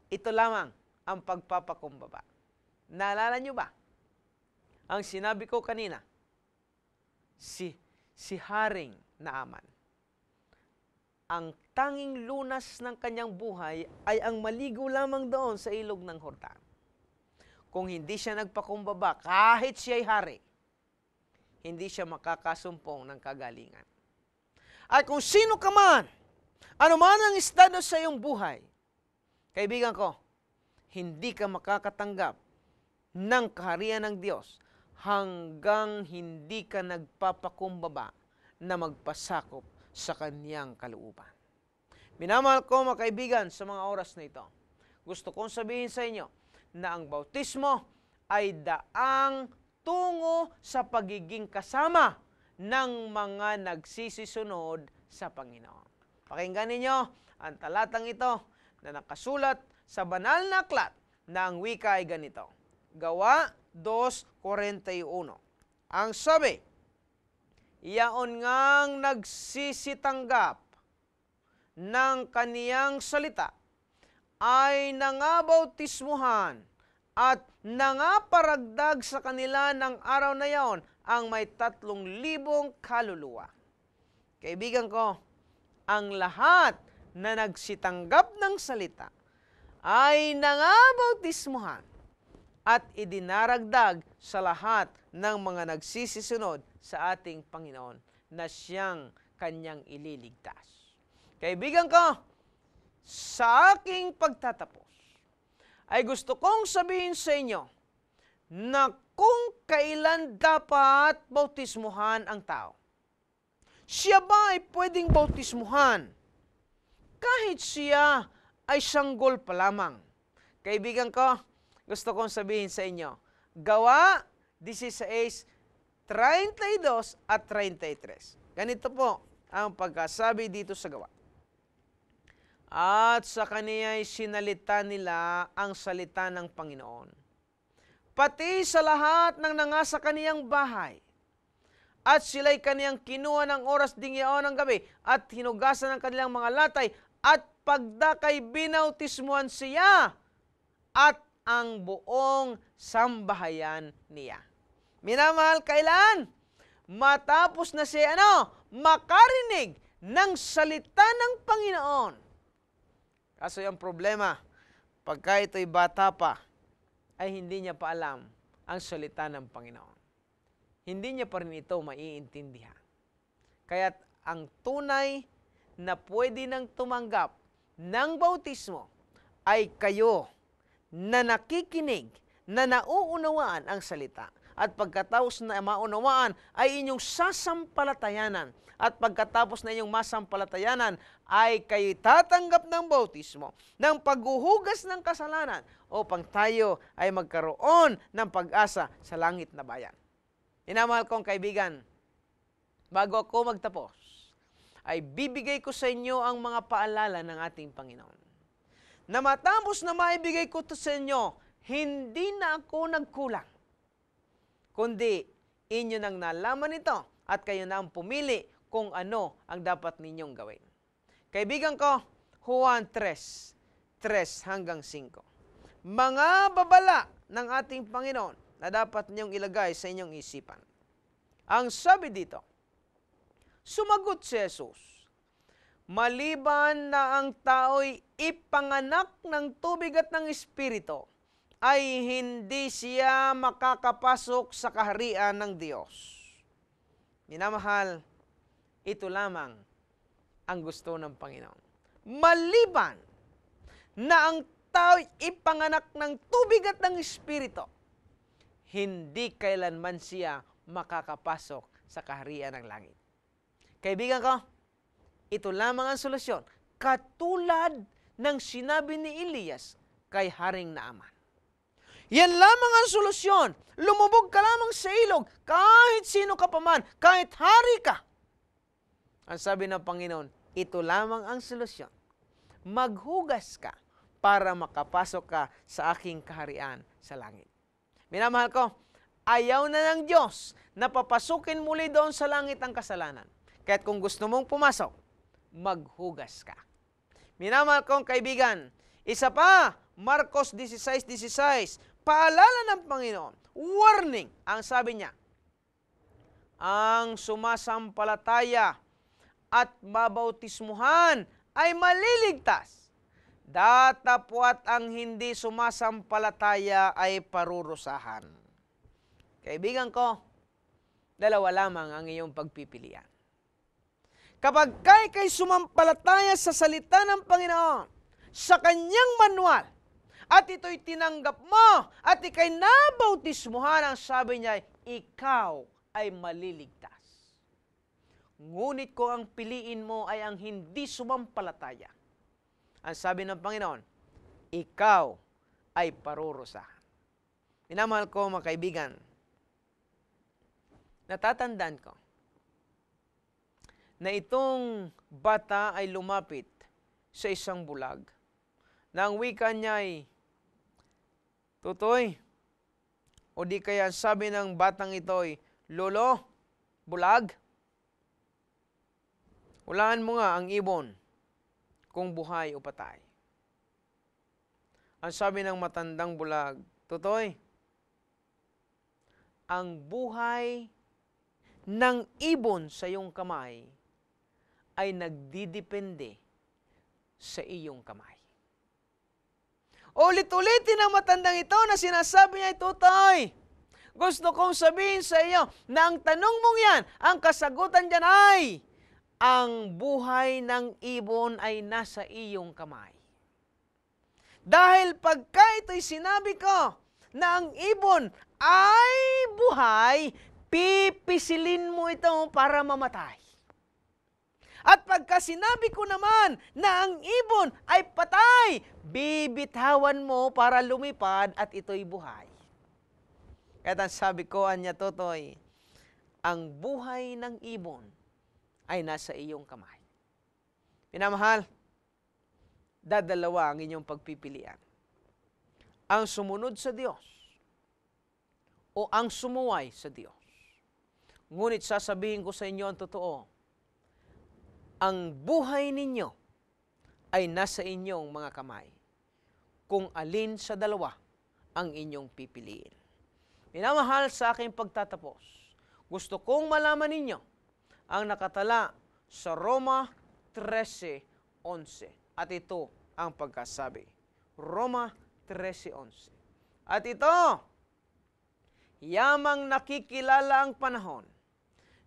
ito lamang ang pagpapakumbaba. Naalala niyo ba? Ang sinabi ko kanina, si Haring Naaman. Ang tanging lunas ng kanyang buhay ay ang maligo lamang doon sa ilog ng Hordan. Kung hindi siya nagpakumbaba, kahit siya'y hari, hindi siya makakasumpong ng kagalingan. At kung sino ka man, ano man ang estado sa iyong buhay, kaibigan ko, hindi ka makakatanggap ng kaharian ng Diyos hanggang hindi ka nagpapakumbaba na magpasakop sa Kanyang kalooban. Minamahal ko mga kaibigan sa mga oras na ito, gusto kong sabihin sa inyo na ang bautismo ay daang tungo sa pagiging kasama ng mga nagsisisunod sa Panginoon. Pakinggan ninyo ang talatang ito na nakasulat sa banal na aklat na ang wika ay ganito. Gawa 2:41. Ang sabi, iyaon ngang nagsisitanggap ng kaniyang salita ay nangabautismuhan at nangaparagdag sa kanila ng araw na yaon ang may 3,000 kaluluwa. Kaibigan ko, ang lahat na nagsitanggap ng salita ay nangabautismuhan at idinaragdag sa lahat ng mga nagsisisunod sa ating Panginoon na siyang kanyang ililigtas. Kaibigan ko, sa aking pagtatapos, ay gusto kong sabihin sa inyo na kung kailan dapat bautismuhan ang tao. Siya ba ay pwedeng bautismuhan kahit siya ay sanggol pa lamang? Kaibigan ko, gusto kong sabihin sa inyo, Gawa 16:32 at 33. Ganito po ang pagkasabi dito sa Gawa. At sa kaniya'y sinalita nila ang salita ng Panginoon, pati sa lahat ng nangasa kaniyang bahay. At sila'y kaniyang kinuha ng oras dingyaon ng gabi at hinugasan ng kanilang mga latay at pagdakay binautismuhan siya at ang buong sambahayan niya. Minamahal, kailan? Matapos na siya makarinig ng salita ng Panginoon. Kaso yung problema, pagka ito'y bata pa, ay hindi niya pa alam ang salita ng Panginoon. Hindi niya pa rin ito maiintindihan. Kaya't ang tunay na pwede nang tumanggap ng bautismo ay kayo na nakikinig, na nauunawaan ang salita. At pagkatapos na maunawaan ay inyong sasampalatayanan. At pagkatapos na inyong masampalatayanan ay kayo tatanggap ng bautismo, ng paghuhugas ng kasalanan upang tayo ay magkaroon ng pag-asa sa langit na bayan. Minamahal kong kaibigan, bago ako magtapos, ay bibigay ko sa inyo ang mga paalala ng ating Panginoon. Na matapos na maibigay ko ito sa inyo, hindi na ako nagkulang, kundi inyo nang nalaman ito at kayo na ang pumili kung ano ang dapat ninyong gawin. Kaibigan ko, Juan 3:3-5. Mga babala ng ating Panginoon na dapat ninyong ilagay sa inyong isipan. Ang sabi dito, sumagot si Jesus, maliban na ang tao'y ipanganak ng tubig at ng Espiritu, ay hindi siya makakapasok sa kaharian ng Diyos. Minamahal, ito lamang ang gusto ng Panginoon. Maliban na ang tao'y ipanganak ng tubig at ng Espiritu, hindi kailanman siya makakapasok sa kaharian ng langit. Kaibigan ko, ito lamang ang solusyon. Katulad ng sinabi ni Elias kay Haring Naaman. Yan lamang ang solusyon. Lumubog ka lamang sa ilog, kahit sino ka pa man, kahit hari ka. Ang sabi ng Panginoon, ito lamang ang solusyon. Maghugas ka para makapasok ka sa aking kaharian sa langit. Minamahal ko, ayaw na ng Diyos na papasukin muli doon sa langit ang kasalanan. Kaya't kung gusto mong pumasok, maghugas ka. Minamahal kong kaibigan, isa pa, Marcos 16:16, paalala ng Panginoon, warning, ang sabi niya, ang sumasampalataya at mabautismuhan ay maliligtas. Datapwat ang hindi sumasampalataya ay parurusahan. Kaibigan ko, dalawa lamang ang iyong pagpipilian. Kapag kay sumampalataya sa salita ng Panginoon, sa kanyang manual, at ito'y tinanggap mo, at ikay nabautismuhan, ang sabi niya, ikaw ay maliligtas. Ngunit kung ang piliin mo ay ang hindi sumampalataya, ang sabi ng Panginoon, ikaw ay parurusahan. Minamahal ko mga kaibigan, natatandaan ko na itong bata ay lumapit sa isang bulag na ang wika niya ay, Tutoy, o di kaya sabi ng batang ito ay, Lolo, bulag, hulaan mo nga ang ibon kung buhay o patay. Ang sabi ng matandang bulag, Tutoy, ang buhay ng ibon sa iyong kamay ay nagdidepende sa iyong kamay. Ulit-ulitin ang matandang ito na sinasabi niya, Tutoy, gusto kong sabihin sa iyo na ang tanong mong yan, ang kasagutan dyan ay, ang buhay ng ibon ay nasa iyong kamay. Dahil pagka ito'y sinabi ko na ang ibon ay buhay, pipisilin mo ito para mamatay. At pagka sinabi ko naman na ang ibon ay patay, bibitawan mo para lumipad at ito'y buhay. Kaya sabi ko, anya Totoy, ang buhay ng ibon ay nasa iyong kamay. Pinamahal, dadalawa ang inyong pagpipilian. Ang sumunod sa Diyos o ang sumuway sa Diyos. Ngunit sasabihin ko sa inyo ang totoo, ang buhay ninyo ay nasa inyong mga kamay kung alin sa dalawa ang inyong pipiliin. Minamahal, sa aking pagtatapos, gusto kong malaman ninyo ang nakatala sa Roma 13:11. At ito ang pagkasabi. Roma 13:11. At ito, yamang nakikilala ang panahon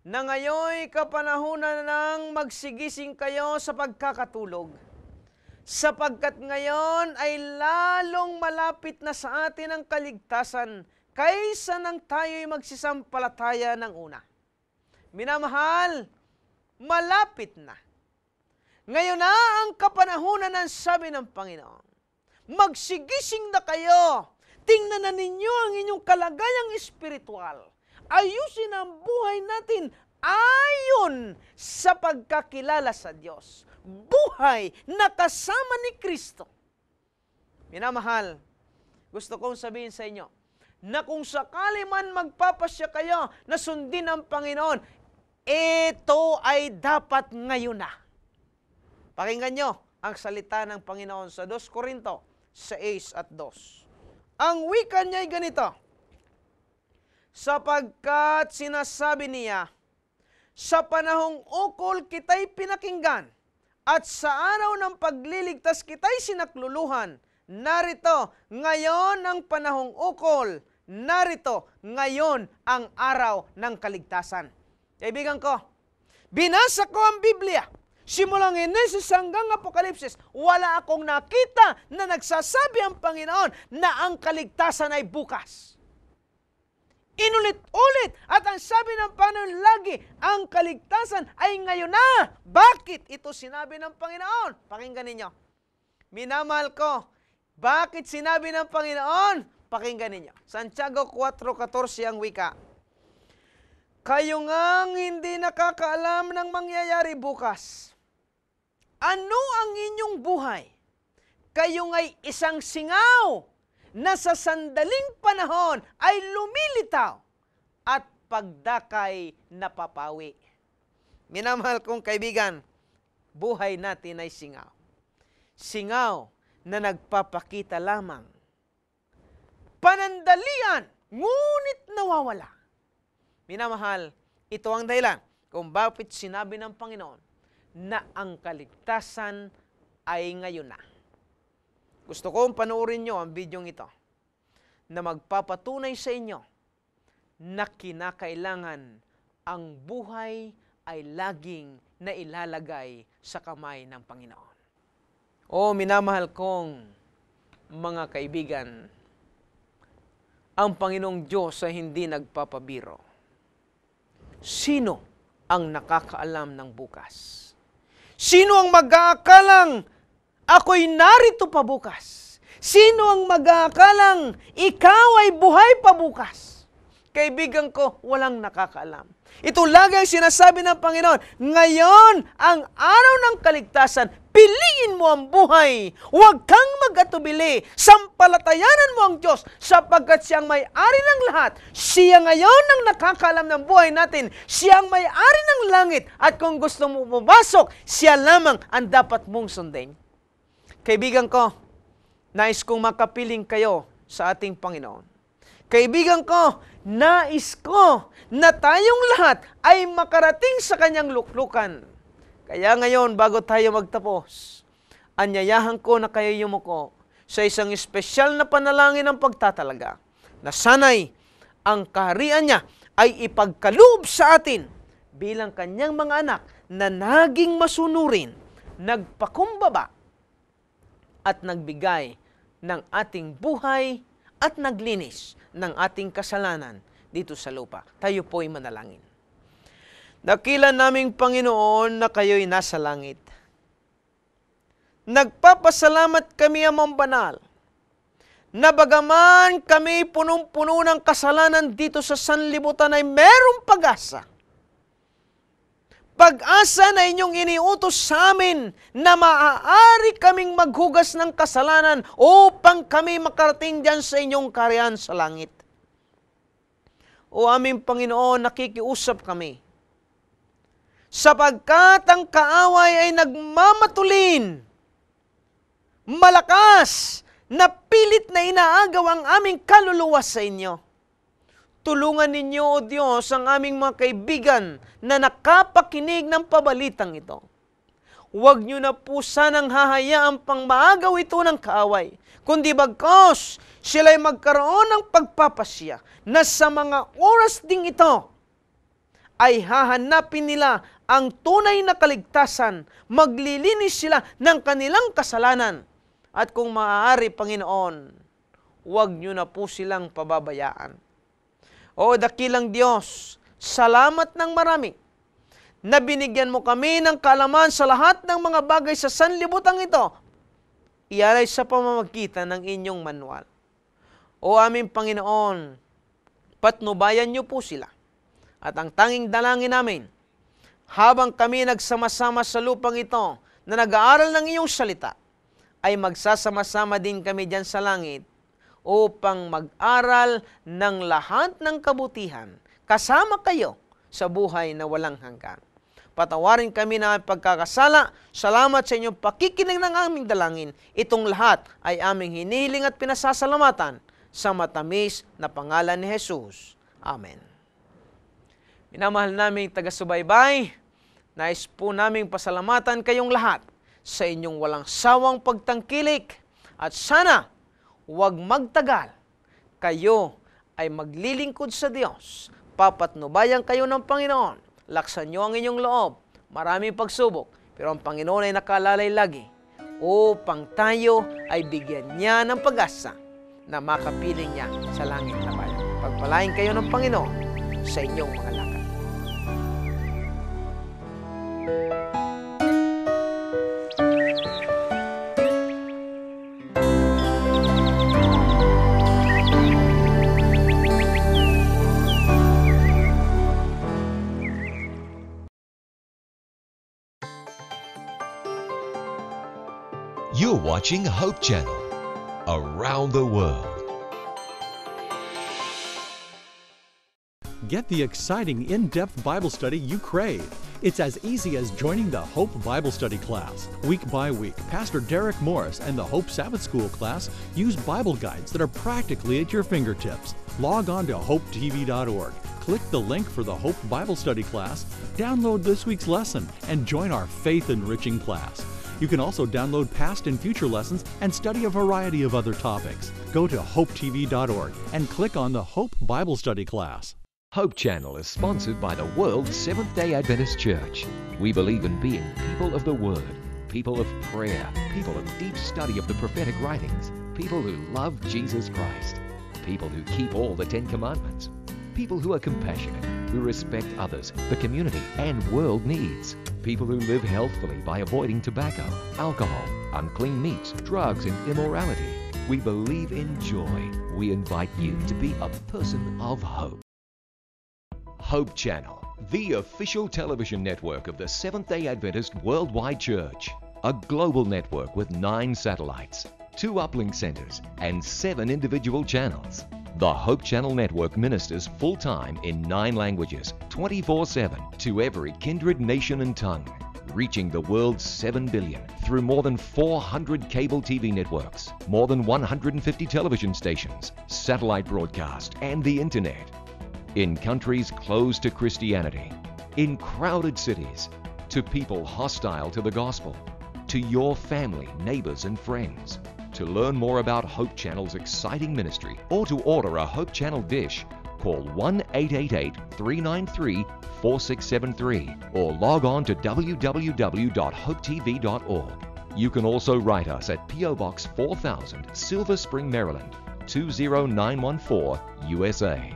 na ngayoy kapanahunan ng magsigising kayo sa pagkakatulog, sapagkat ngayon ay lalong malapit na sa atin ang kaligtasan kaysa nang tayo'y magsisampalataya ng una. Minamahal, malapit na. Ngayon na ang kapanahunan ng sabi ng Panginoon. Magsigising na kayo. Tingnan na ninyo ang inyong kalagayang espiritual. Ayusin ang buhay natin ayon sa pagkakilala sa Diyos. Buhay na kasama ni Kristo. Minamahal, gusto kong sabihin sa inyo, na kung sakali man magpapasya kayo na sundin ang Panginoon, ito ay dapat ngayon na. Pakinggan nyo ang salita ng Panginoon sa 2 Korinto 6:2. Ang wika niya ay ganito, sapagkat sinasabi niya, sa panahong ukol kita'y pinakinggan, at sa araw ng pagliligtas kita'y sinakluluhan. Narito, ngayon ang panahong ukol, narito, ngayon ang araw ng kaligtasan. Kaibigan ko, binasa ko ang Biblia. Simulang Henesis hanggang Apokalipsis, wala akong nakita na nagsasabi ang Panginoon na ang kaligtasan ay bukas. Inulit-ulit at ang sabi ng Panginoon lagi, ang kaligtasan ay ngayon na. Bakit ito sinabi ng Panginoon? Pakinggan ninyo. Minamahal ko, bakit sinabi ng Panginoon? Pakinggan ninyo. Santiago 4:14 ang wika. Kayo ngang hindi nakakaalam ng mangyayari bukas. Ano ang inyong buhay? Kayo nga'y isang singaw na sa sandaling panahon ay lumilitaw at pagdakay napapawi. Minamahal kong kaibigan, buhay natin ay singaw. Singaw na nagpapakita lamang. Panandalian, ngunit nawawala. Minamahal, Ito ang dahilan kung bakit sinabi ng Panginoon na ang kaligtasan ay ngayon na. Gusto kong panoorin nyo ang video ito na magpapatunay sa inyo na kinakailangan ang buhay ay laging nailalagay sa kamay ng Panginoon. O minamahal kong mga kaibigan, ang Panginoong Diyos ay hindi nagpapabiro. Sino ang nakakaalam ng bukas? Sino ang mag-aakalang ako'y narito pa bukas? Sino ang mag-aakalang ikaw ay buhay pa bukas? Kaibigan ko, walang nakakaalam. Ito lagi ang sinasabi ng Panginoon, ngayon ang araw ng kaligtasan, piliin mo ang buhay. Huwag kang mag-atubili. Sampalatayanan mo ang Diyos sapagkat siyang may-ari ng lahat. Siya ngayon ang nakakaalam ng buhay natin. Siya ang may-ari ng langit. At kung gusto mo pumasok, siya lamang ang dapat mong sundin. Kaibigan ko, nais kong makapiling kayo sa ating Panginoon. Kaibigan ko, nais ko na tayong lahat ay makarating sa kanyang luklukan. Kaya ngayon, bago tayo magtapos, anyayahan ko na kayo yumuko sa isang espesyal na panalangin ng pagtatalaga na sana'y ang kaharian niya ay ipagkaloob sa atin bilang kanyang mga anak na naging masunurin, nagpakumbaba at nagbigay ng ating buhay at naglinis ng ating kasalanan dito sa lupa. Tayo po'y manalangin. Dakila naming Panginoon na kayo'y nasa langit. Nagpapasalamat kami, Amang Banal, na bagaman kami punong-puno ng kasalanan dito sa sanlibutan ay merong pag-asa. Pag-asa na inyong iniutos sa amin na maaari kaming maghugas ng kasalanan upang kami makarating dyan sa inyong kaharian sa langit. O aming Panginoon, nakikiusap kami, sapagkat ang kaaway ay nagmamatulin, malakas, na pilit na inaagaw ang aming kaluluwa sa inyo. Tulungan ninyo, O Diyos, ang aming mga kaibigan na nakapakinig ng pabalitang ito. Huwag nyo na po sanang hahayaan pang maagaw ito ng kaaway, kundi bagkos sila'y magkaroon ng pagpapasya na sa mga oras ding ito ay hahanapin nila ang tunay na kaligtasan, maglilinis sila ng kanilang kasalanan. At kung maaari, Panginoon, huwag nyo na po silang pababayaan. O dakilang Diyos, salamat ng marami na binigyan mo kami ng kaalaman sa lahat ng mga bagay sa sanlibutan ito. Ialay sa pamamagitan ng inyong manual. O aming Panginoon, patnubayan niyo po sila. At ang tanging dalangin namin, habang kami nagsama-sama sa lupang ito na nag-aaral ng iyong salita, ay magsasama-sama din kami dyan sa langit upang mag-aral ng lahat ng kabutihan kasama kayo sa buhay na walang hanggan. Patawarin kami na pagkakasala. Salamat sa inyong pakikinig ng aming dalangin. Itong lahat ay aming hinihiling at pinasasalamatan sa matamis na pangalan ni Jesus. Amen. Minamahal naming taga-subaybay, nais po naming pasalamatan kayong lahat sa inyong walang sawang pagtangkilik at sana huwag magtagal, kayo ay maglilingkod sa Diyos. Papatnubayan kayo ng Panginoon. Laksan nyo ang inyong loob. Maraming pagsubok, pero ang Panginoon ay nakalalay lagi upang tayo ay bigyan niya ng pag-asa na makapiling niya sa langit na bayan. Pagpalain kayo ng Panginoon sa inyong mga lakad. You're watching Hope Channel, around the world. Get the exciting in-depth Bible study you crave. It's as easy as joining the Hope Bible Study class. Week by week, Pastor Derek Morris and the Hope Sabbath School class use Bible guides that are practically at your fingertips. Log on to hopetv.org, Click the link for the Hope Bible Study class, download this week's lesson, and join our faith-enriching class. You can also download past and future lessons and study a variety of other topics. Go to hopetv.org and click on the Hope Bible Study class. Hope Channel is sponsored by the World Seventh-day Adventist Church. We believe in being people of the Word, people of prayer, people of deep study of the prophetic writings, people who love Jesus Christ, people who keep all the 10 Commandments, people who are compassionate, who respect others, the community, and world needs, people who live healthfully by avoiding tobacco, alcohol, unclean meats, drugs, and immorality. We believe in joy. We invite you to be a person of hope. Hope Channel, the official television network of the Seventh-day Adventist Worldwide Church. A global network with 9 satellites, 2 uplink centers, and 7 individual channels. The Hope Channel Network ministers full-time in 9 languages, 24/7, to every kindred, nation, and tongue, reaching the world's 7 billion through more than 400 cable TV networks, more than 150 television stations, satellite broadcast, and the internet. In countries closed to Christianity, in crowded cities, to people hostile to the gospel, to your family, neighbors, and friends. To learn more about Hope Channel's exciting ministry or to order a Hope Channel dish, call 1-888-393-4673 or log on to www.hopetv.org. You can also write us at P.O. Box 4000, Silver Spring, Maryland, 20914, USA.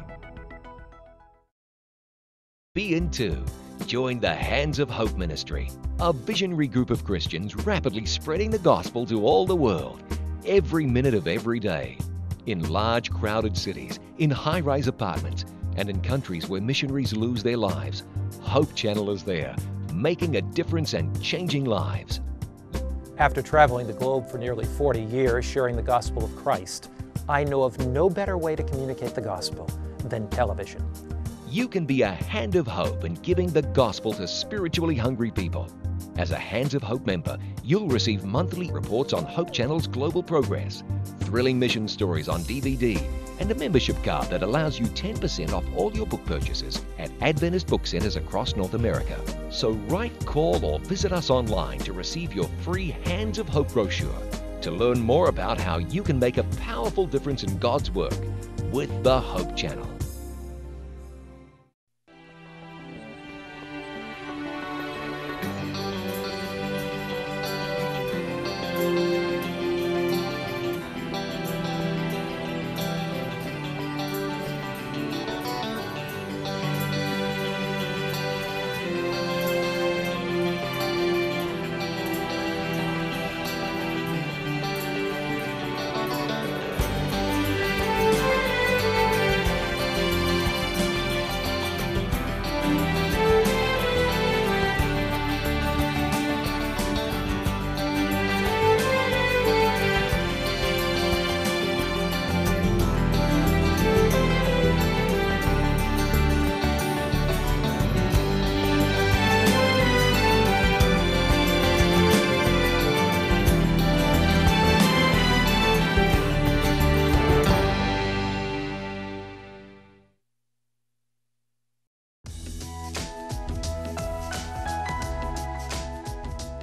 Be in too. Join the Hands of Hope Ministry, a visionary group of Christians rapidly spreading the gospel to all the world, every minute of every day. In large, crowded cities, in high-rise apartments, and in countries where missionaries lose their lives, Hope Channel is there, making a difference and changing lives. After traveling the globe for nearly 40 years sharing the gospel of Christ, I know of no better way to communicate the gospel than television. You can be a hand of hope in giving the gospel to spiritually hungry people. As a Hands of Hope member, you'll receive monthly reports on Hope Channel's global progress, thrilling mission stories on DVD, and a membership card that allows you 10% off all your book purchases at Adventist book centers across North America. So write, call, or visit us online to receive your free Hands of Hope brochure to learn more about how you can make a powerful difference in God's work with the Hope Channel.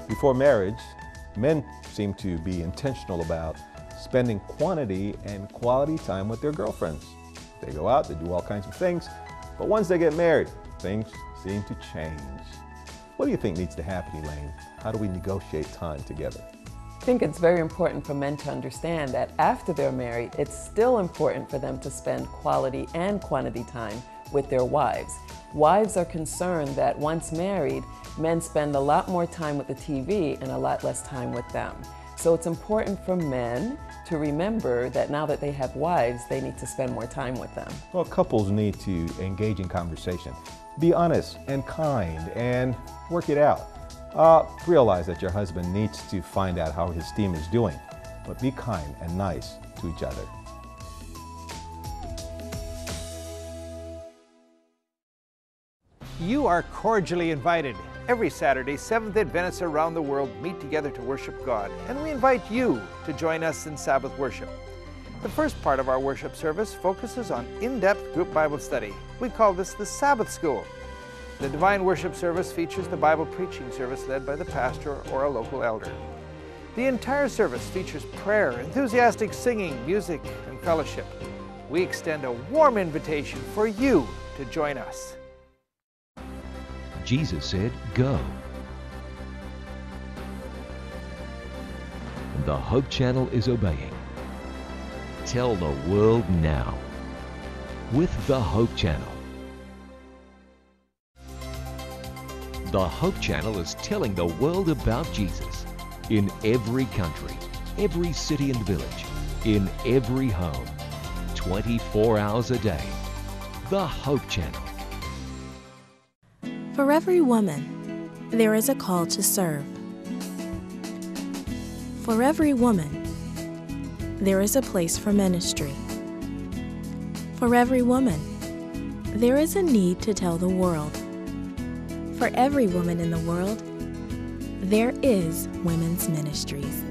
Before marriage, men seem to be intentional about spending quantity and quality time with their girlfriends. They go out, they do all kinds of things, but once they get married, things seem to change. What do you think needs to happen, Elaine? How do we negotiate time together? I think it's very important for men to understand that after they're married, it's still important for them to spend quality and quantity time with their wives. Wives are concerned that once married, men spend a lot more time with the TV and a lot less time with them. So it's important for men to remember that now that they have wives, they need to spend more time with them. Well, couples need to engage in conversation. Be honest and kind and work it out. Realize that your husband needs to find out how his team is doing, but be kind and nice to each other. You are cordially invited. Every Saturday, Seventh-day Adventists around the world meet together to worship God, and we invite you to join us in Sabbath worship. The first part of our worship service focuses on in-depth group Bible study. We call this the Sabbath School. The Divine Worship service features the Bible preaching service led by the pastor or a local elder. The entire service features prayer, enthusiastic singing, music, and fellowship. We extend a warm invitation for you to join us. Jesus said, "Go." And the Hope Channel is obeying. Tell the world now with the Hope Channel. The Hope Channel is telling the world about Jesus in every country, every city and village, in every home, 24 hours a day. The Hope Channel. For every woman, there is a call to serve. For every woman, there is a place for ministry. For every woman, there is a need to tell the world. For every woman in the world, there is women's ministries.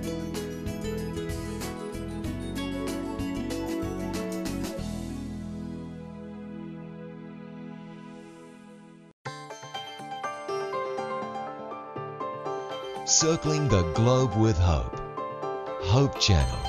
Circling the globe with hope. Hope Channel.